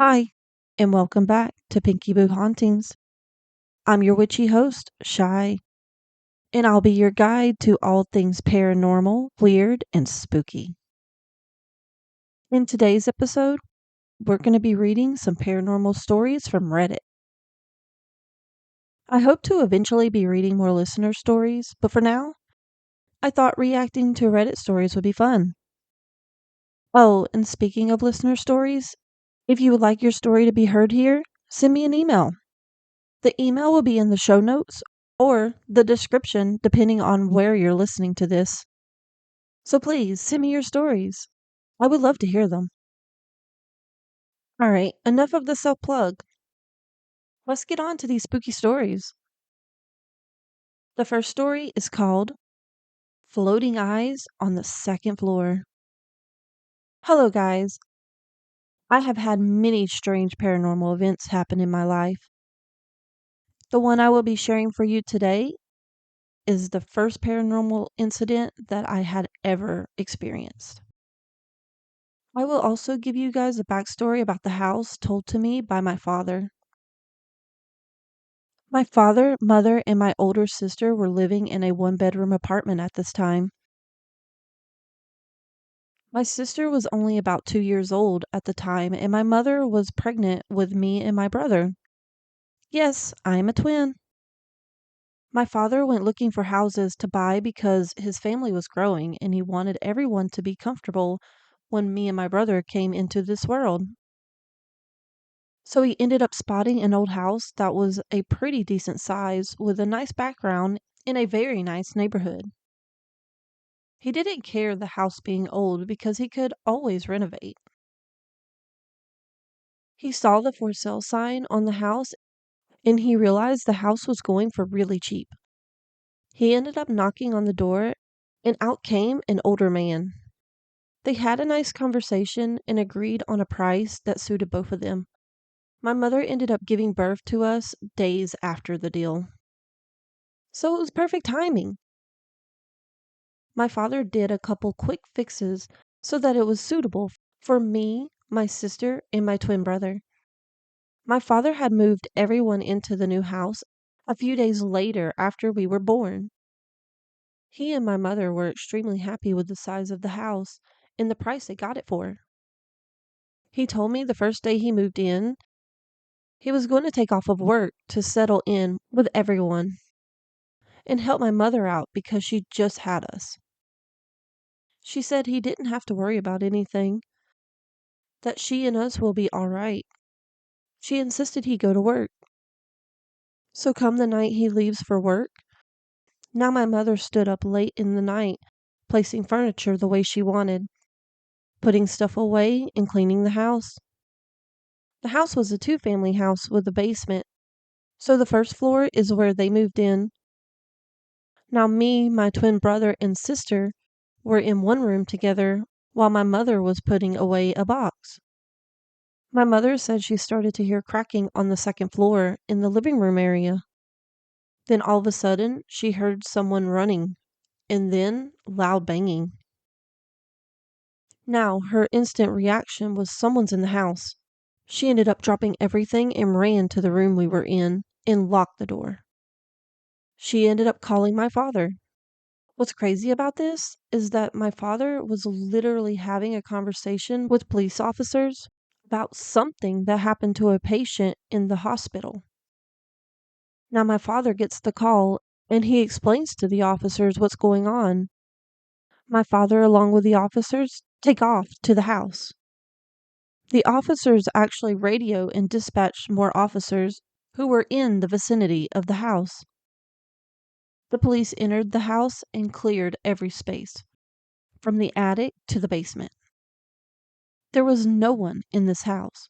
Hi, and welcome back to Pinky Boo Hauntings. I'm your witchy host, Shy, and I'll be your guide to all things paranormal, weird, and spooky. In today's episode, we're going to be reading some paranormal stories from Reddit. I hope to eventually be reading more listener stories, but for now, I thought reacting to Reddit stories would be fun. Oh, and speaking of listener stories, if you would like your story to be heard here, send me an email. The email will be in the show notes or the description, depending on where you're listening to this. So please send me your stories. I would love to hear them. All right, enough of the self plug. Let's get on to these spooky stories. The first story is called Floating Eyes on the Second Floor. Hello, guys. I have had many strange paranormal events happen in my life. The one I will be sharing for you today is the first paranormal incident that I had ever experienced. I will also give you guys a backstory about the house told to me by my father. My father, mother, and my older sister were living in a one-bedroom apartment at this time. My sister was only about 2 years old at the time, and my mother was pregnant with me and my brother. Yes, I am a twin. My father went looking for houses to buy because his family was growing and he wanted everyone to be comfortable when me and my brother came into this world. So he ended up spotting an old house that was a pretty decent size with a nice background in a very nice neighborhood. He didn't care the house being old because he could always renovate. He saw the for sale sign on the house and he realized the house was going for really cheap. He ended up knocking on the door and out came an older man. They had a nice conversation and agreed on a price that suited both of them. My mother ended up giving birth to us days after the deal. So it was perfect timing. My father did a couple quick fixes so that it was suitable for me, my sister, and my twin brother. My father had moved everyone into the new house a few days later after we were born. He and my mother were extremely happy with the size of the house and the price they got it for. He told me the first day he moved in, he was going to take off of work to settle in with everyone and help my mother out because she just had us. She said he didn't have to worry about anything, that she and us will be all right. She insisted he go to work. So come the night he leaves for work, now my mother stood up late in the night, placing furniture the way she wanted, putting stuff away and cleaning the house. The house was a two-family house with a basement, so the first floor is where they moved in. Now me, my twin brother, and sister were in one room together while my mother was putting away a box. My mother said she started to hear cracking on the second floor in the living room area. Then all of a sudden, she heard someone running, and then loud banging. Now, her instant reaction was someone's in the house. She ended up dropping everything and ran to the room we were in and locked the door. She ended up calling my father. What's crazy about this is that my father was literally having a conversation with police officers about something that happened to a patient in the hospital. Now, my father gets the call and he explains to the officers what's going on. My father, along with the officers, take off to the house. The officers actually radio and dispatch more officers who were in the vicinity of the house. The police entered the house and cleared every space, from the attic to the basement. There was no one in this house.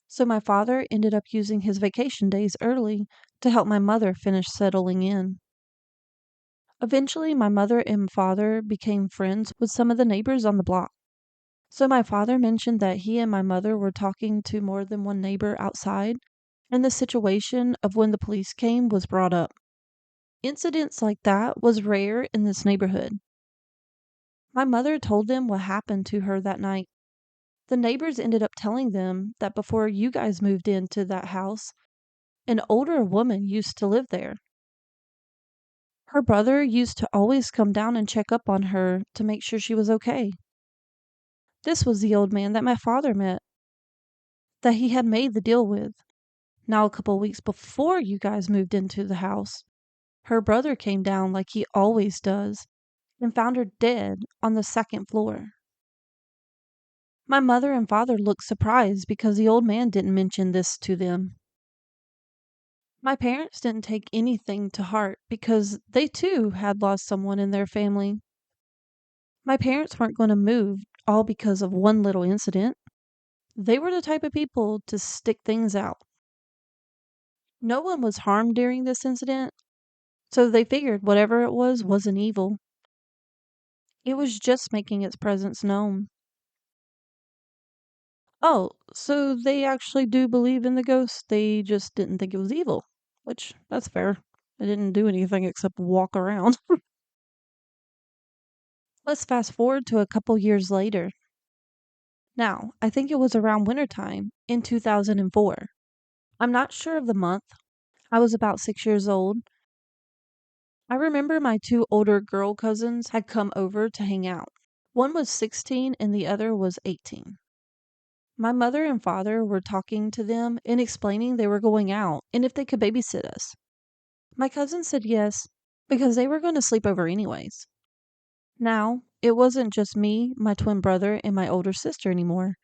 So my father ended up using his vacation days early to help my mother finish settling in. Eventually, my mother and father became friends with some of the neighbors on the block. So my father mentioned that he and my mother were talking to more than one neighbor outside, and the situation of when the police came was brought up. Incidents like that was rare in this neighborhood. My mother told them what happened to her that night. The neighbors ended up telling them that before you guys moved into that house, an older woman used to live there. Her brother used to always come down and check up on her to make sure she was okay. This was the old man that my father met, that he had made the deal with. Now, a couple weeks before you guys moved into the house, her brother came down like he always does and found her dead on the second floor. My mother and father looked surprised because the old man didn't mention this to them. My parents didn't take anything to heart because they too had lost someone in their family. My parents weren't going to move all because of one little incident. They were the type of people to stick things out. No one was harmed during this incident, so they figured whatever it was wasn't evil. It was just making its presence known. Oh, so they actually do believe in the ghost. They just didn't think it was evil, which that's fair. They didn't do anything except walk around. Let's fast forward to a couple years later. Now, I think it was around wintertime in 2004. I'm not sure of the month. I was about 6 years old. I remember my two older girl cousins had come over to hang out. One was 16 and the other was 18. My mother and father were talking to them and explaining they were going out and if they could babysit us. My cousins said yes because they were going to sleep over anyways. Now, it wasn't just me, my twin brother, and my older sister anymore.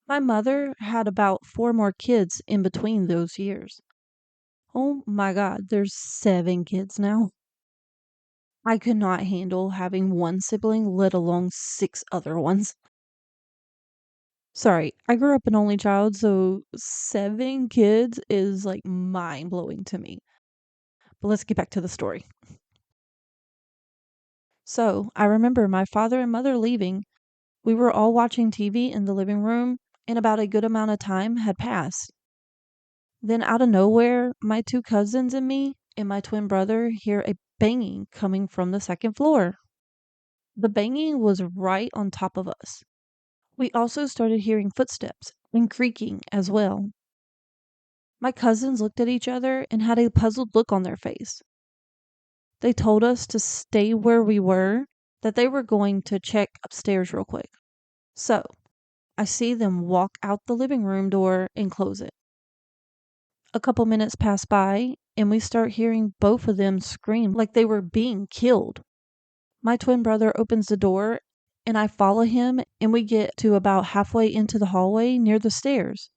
My mother had about 4 more kids in between those years. Oh my God, there's 7 kids now. I could not handle having one sibling, let alone 6 other ones. Sorry, I grew up an only child, so 7 kids is like mind blowing to me. But let's get back to the story. So, I remember my father and mother leaving. We were all watching TV in the living room, and about a good amount of time had passed. Then, out of nowhere, my 2 cousins and me and my twin brother hear a banging coming from the second floor. The banging was right on top of us. We also started hearing footsteps and creaking as well. My cousins looked at each other and had a puzzled look on their face. They told us to stay where we were, that they were going to check upstairs real quick. So, I see them walk out the living room door and close it. A couple minutes pass by, and we start hearing both of them scream like they were being killed. My twin brother opens the door, and I follow him, and we get to about halfway into the hallway near the stairs.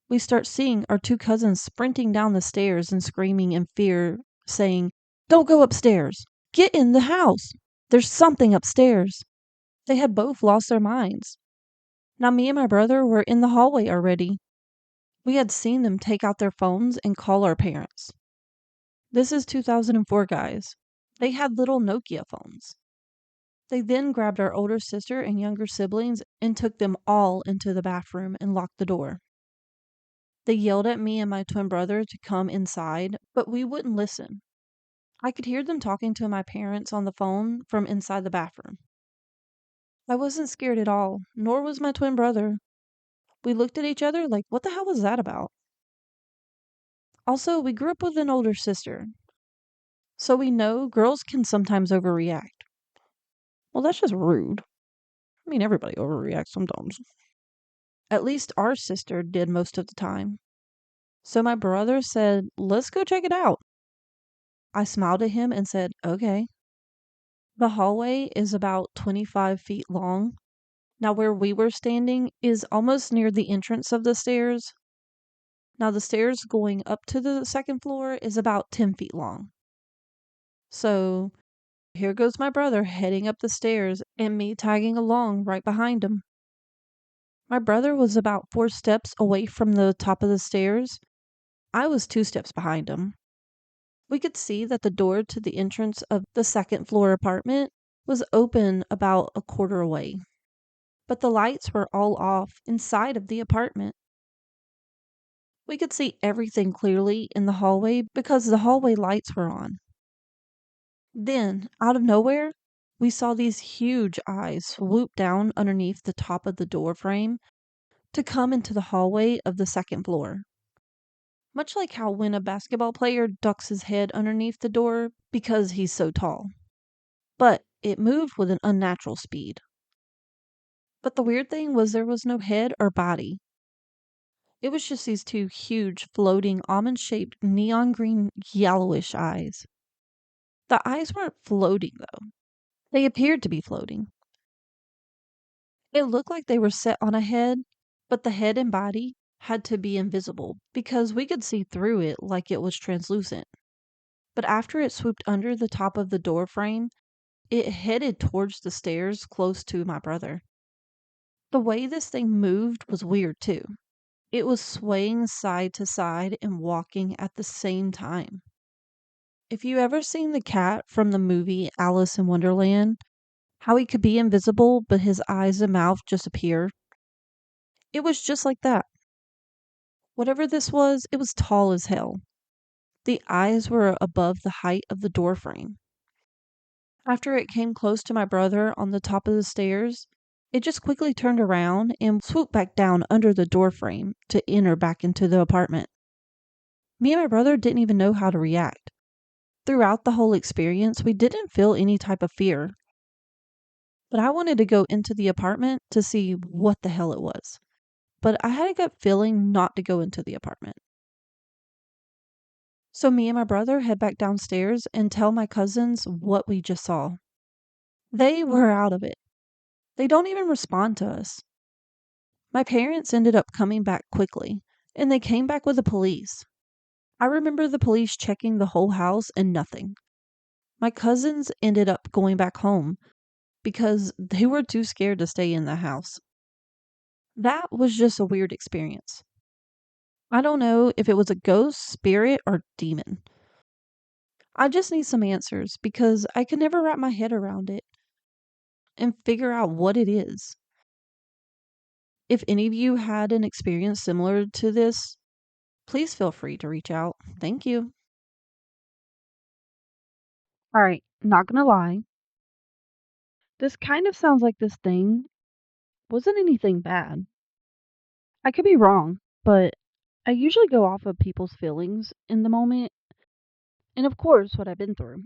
We start seeing our 2 cousins sprinting down the stairs and screaming in fear, saying, "Don't go upstairs! Get in the house! There's something upstairs!" They had both lost their minds. Now, me and my brother were in the hallway already. We had seen them take out their phones and call our parents. This is 2004, guys. They had little Nokia phones. They then grabbed our older sister and younger siblings and took them all into the bathroom and locked the door. They yelled at me and my twin brother to come inside, but we wouldn't listen. I could hear them talking to my parents on the phone from inside the bathroom. I wasn't scared at all, nor was my twin brother. We looked at each other like, what the hell was that about? Also, we grew up with an older sister, so we know girls can sometimes overreact. Well, that's just rude. I mean, everybody overreacts sometimes. At least our sister did most of the time. So my brother said, "Let's go check it out." I smiled at him and said, "Okay." The hallway is about 25 feet long. Now, where we were standing is almost near the entrance of the stairs. Now, the stairs going up to the second floor is about 10 feet long. So, here goes my brother heading up the stairs and me tagging along right behind him. My brother was about 4 steps away from the top of the stairs. I was 2 steps behind him. We could see that the door to the entrance of the second floor apartment was open about a quarter away, but the lights were all off inside of the apartment. We could see everything clearly in the hallway because the hallway lights were on. Then, out of nowhere, We saw these huge eyes swoop down underneath the top of the door frame to come into the hallway of the second floor. Much like how when a basketball player ducks his head underneath the door because he's so tall. But it moved with an unnatural speed. But the weird thing was there was no head or body. It was just these two huge, floating, almond-shaped, neon green, yellowish eyes. The eyes weren't floating, though. They appeared to be floating. It looked like they were set on a head, but the head and body had to be invisible because we could see through it like it was translucent. But after it swooped under the top of the door frame, it headed towards the stairs close to my brother. The way this thing moved was weird too. It was swaying side to side and walking at the same time. If you ever seen the cat from the movie Alice in Wonderland, how he could be invisible but his eyes and mouth just appear, it was just like that. Whatever this was, it was tall as hell. The eyes were above the height of the door frame. After it came close to my brother on the top of the stairs, it just quickly turned around and swooped back down under the door frame to enter back into the apartment. Me and my brother didn't even know how to react. Throughout the whole experience, we didn't feel any type of fear. But I wanted to go into the apartment to see what the hell it was. But I had a gut feeling not to go into the apartment. So me and my brother head back downstairs and tell my cousins what we just saw. They were out of it. They don't even respond to us. My parents ended up coming back quickly, and they came back with the police. I remember the police checking the whole house and nothing. My cousins ended up going back home because they were too scared to stay in the house. That was just a weird experience. I don't know if it was a ghost, spirit, or demon. I just need some answers because I can never wrap my head around it and figure out what it is. If any of you had an experience similar to this, please feel free to reach out. Thank you. Alright, not gonna lie. This kind of sounds like this thing wasn't anything bad. I could be wrong, but I usually go off of people's feelings in the moment and, of course, what I've been through.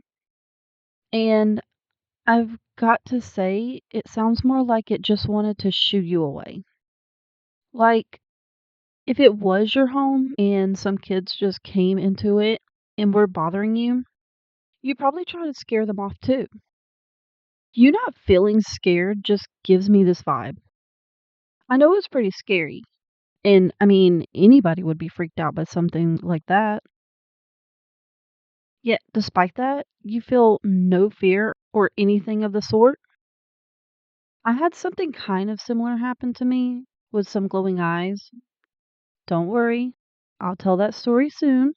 And I've got to say, it sounds more like it just wanted to shoo you away. Like, if it was your home and some kids just came into it and were bothering you, you'd probably try to scare them off too. You not feeling scared just gives me this vibe. I know it's pretty scary, and I mean, anybody would be freaked out by something like that. Yet, despite that, you feel no fear or anything of the sort. I had something kind of similar happen to me with some glowing eyes. Don't worry, I'll tell that story soon.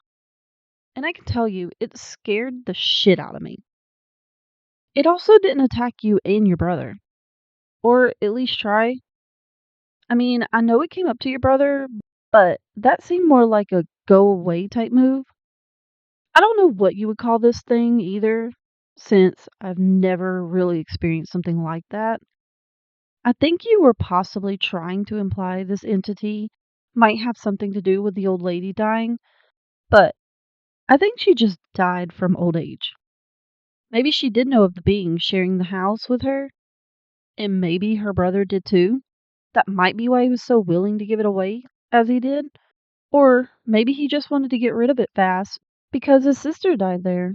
And I can tell you, it scared the shit out of me. It also didn't attack you and your brother, or at least try. I mean, I know it came up to your brother, but that seemed more like a go away type move. I don't know what you would call this thing either, since I've never really experienced something like that. I think you were possibly trying to imply this entity might have something to do with the old lady dying, but I think she just died from old age. Maybe she did know of the being sharing the house with her, and maybe her brother did too. That might be why he was so willing to give it away as he did. Or maybe he just wanted to get rid of it fast because his sister died there.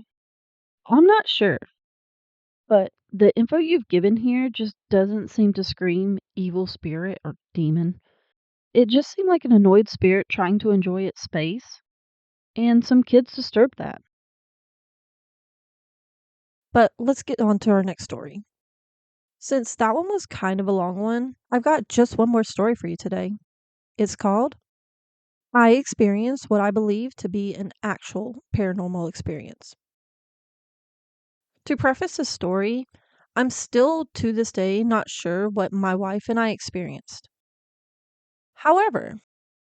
I'm not sure, but the info you've given here just doesn't seem to scream evil spirit or demon. It just seemed like an annoyed spirit trying to enjoy its space, and some kids disturbed that. But let's get on to our next story. Since that one was kind of a long one, I've got just one more story for you today. It's called I Experienced What I Believe to Be an Actual Paranormal Experience. To preface this story, I'm still to this day not sure what my wife and I experienced. However,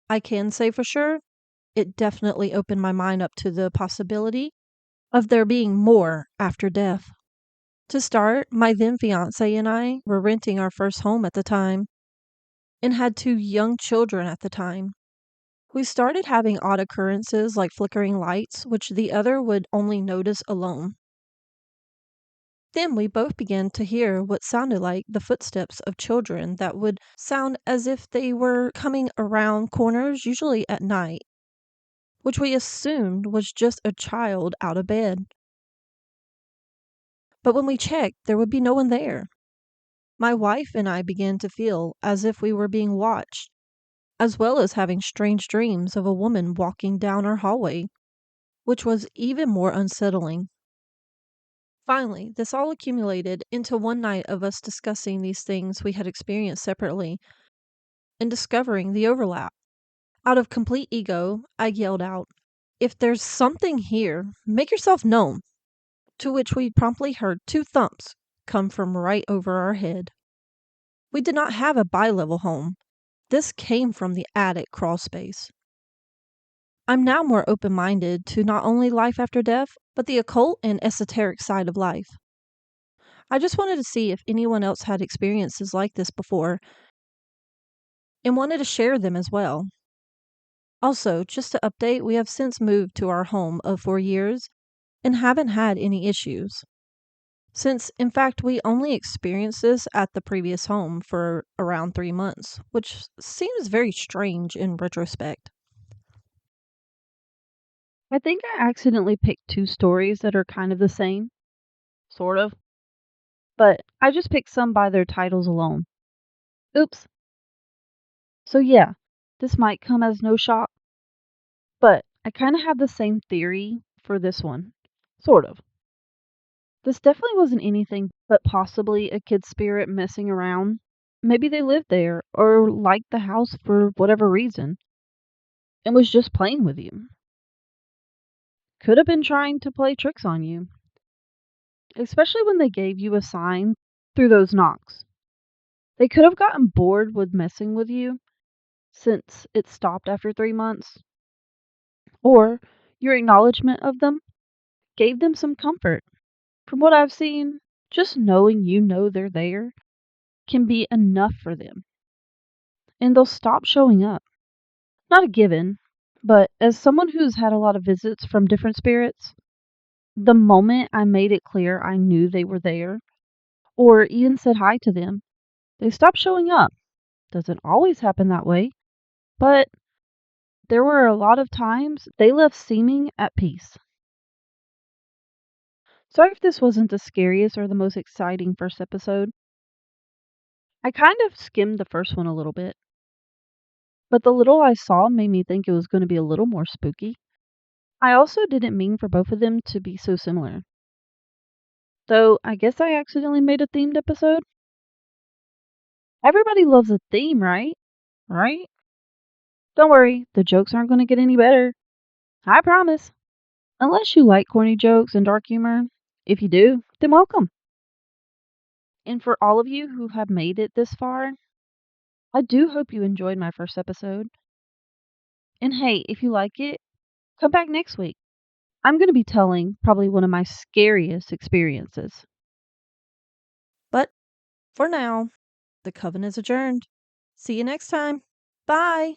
I can say for sure it definitely opened my mind up to the possibility of there being more after death. To start, my then fiance and I were renting our first home at the time and had two young children at the time. We started having odd occurrences like flickering lights, which the other would only notice alone. Then we both began to hear what sounded like the footsteps of children that would sound as if they were coming around corners, usually at night, which we assumed was just a child out of bed. But when we checked, there would be no one there. My wife and I began to feel as if we were being watched, as well as having strange dreams of a woman walking down our hallway, which was even more unsettling. Finally, this all accumulated into one night of us discussing these things we had experienced separately and discovering the overlap. Out of complete ego, I yelled out, "If there's something here, make yourself known." To which we promptly heard two thumps come from right over our head. We did not have a bi-level home. This came from the attic crawl space. I'm now more open-minded to not only life after death, but the occult and esoteric side of life. I just wanted to see if anyone else had experiences like this before and wanted to share them as well. Also, just to update, we have since moved to our home of 4 years and haven't had any issues. Since, in fact, we only experienced this at the previous home for around 3 months, which seems very strange in retrospect. I think I accidentally picked two stories that are kind of the same, sort of, but I just picked some by their titles alone. Oops. So yeah, this might come as no shock, but I kind of have the same theory for this one. Sort of. This definitely wasn't anything but possibly a kid spirit messing around. Maybe they lived there or liked the house for whatever reason and was just playing with you. Could have been trying to play tricks on you, especially when they gave you a sign through those knocks. They could have gotten bored with messing with you since it stopped after 3 months, or your acknowledgement of them gave them some comfort. From what I've seen, just knowing you know they're there can be enough for them, and they'll stop showing up. Not a given, but as someone who's had a lot of visits from different spirits, the moment I made it clear I knew they were there, or even said hi to them, they stopped showing up. Doesn't always happen that way, but there were a lot of times they left seeming at peace. Sorry if this wasn't the scariest or the most exciting first episode. I kind of skimmed the first one a little bit, but the little I saw made me think it was going to be a little more spooky. I also didn't mean for both of them to be so similar. Though I guess I accidentally made a themed episode. Everybody loves a theme, right? Right? Don't worry, the jokes aren't going to get any better. I promise. Unless you like corny jokes and dark humor. If you do, then welcome. And for all of you who have made it this far, I do hope you enjoyed my first episode. And hey, if you like it, come back next week. I'm going to be telling probably one of my scariest experiences. But for now, the coven is adjourned. See you next time. Bye.